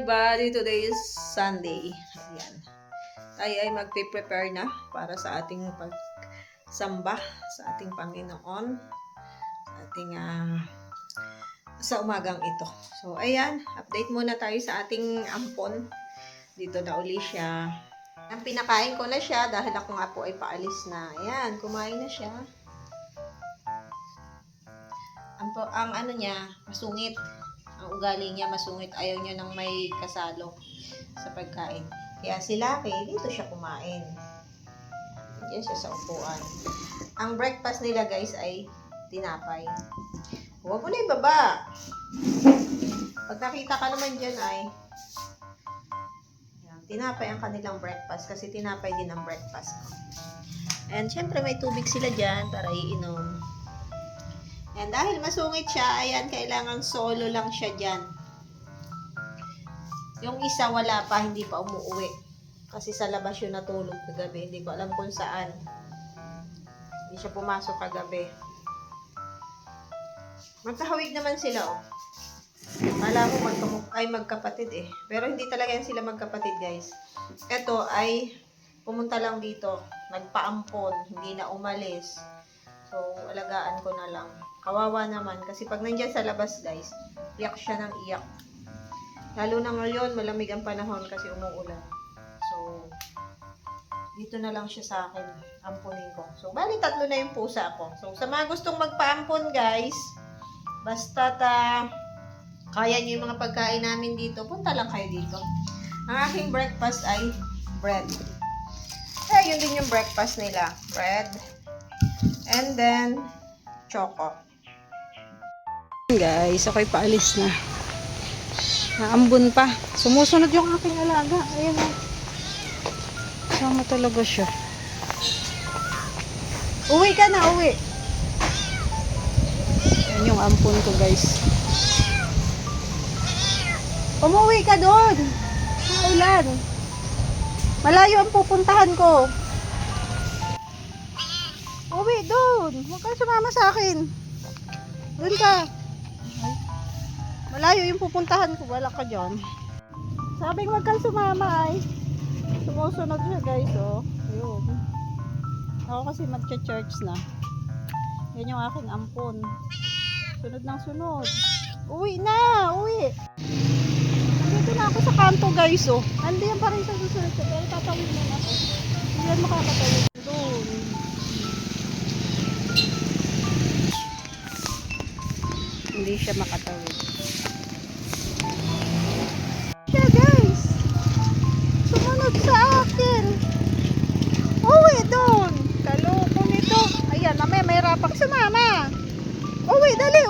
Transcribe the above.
everybody! Today is Sunday. Ayan. Tayo ay magpe-prepare na para sa ating pagsamba sa ating Panginoon. Sa ating sa umagang ito. So, ayan. Update muna tayo sa ating ampon. Dito na uli siya. Ang pinakain ko na siya dahil ako nga po ay paalis na. Ayan, kumain na siya. Ang ano niya, masungit. Ang ugali niya masungit. Ayaw niya nang may kasalo sa pagkain. Kaya si Lucky, dito siya kumain. Diyan siya sa upuan. Ang breakfast nila guys ay tinapay. Huwag mo na ibaba. Pag nakita ka naman dyan ay tinapay ang kanilang breakfast kasi tinapay din ang breakfast ko. And syempre may tubig sila dyan para iinom. And dahil masungit siya, ayan, kailangan solo lang siya dyan. Yung isa wala pa, hindi pa umuwi. Kasi sa labas yun natulog kagabi. Hindi ko alam kung saan. Hindi siya pumasok kagabi. Magkahawig naman sila, oh. Kala ko magkapatid eh. Pero hindi talaga yan sila magkapatid, guys. Ito ay pumunta lang dito. Nagpaampon. Hindi na umalis. So, alagaan ko na lang. Kawawa naman. Kasi pag nandyan sa labas, guys, iyak siya ng iyak. Lalo na ngayon, malamig ang panahon kasi umuulan. So, dito na lang siya sa akin. Ampunin ko. So, bali 3 na yung pusa ko. So, sa mga gustong magpaampon, guys, basta kaya niyo yung mga pagkain namin dito, punta lang kayo dito. Ang aking breakfast ay bread. Kaya yun din yung breakfast nila. Bread. And then, choco. Guys, ako'y paalis na. Naambun pa. Sumusunod yung aking alaga. Ayan o. Sama talaga siya. Uwi ka na, uwi. Ayan yung ampun ko, guys. Umuwi ka doon. Maulan. Malayo ang pupuntahan ko. Uwi doon. Huwag ka sumama sa akin. Doon ka. Malayo yung pupuntahan ko. Wala ka dyan. Sabing huwag kang sumama ay. Sumusunod siya, guys. Oh. Ayun. Ako kasi magcha-church na. Yan yung aking ampon. Sunod ng sunod. Uwi na. Uwi. Dito na ako sa kanto, guys. Oh. Andiyan pa rin sa susunod. Pero tatawid mo na ako. Hindi yan makakatawid. Doon. Hindi siya makatawid. Siya, guys. Sumunod sa akin. Uwi doon. Kaloko nito. Ayan, may rapang sumama. Uwi, dali.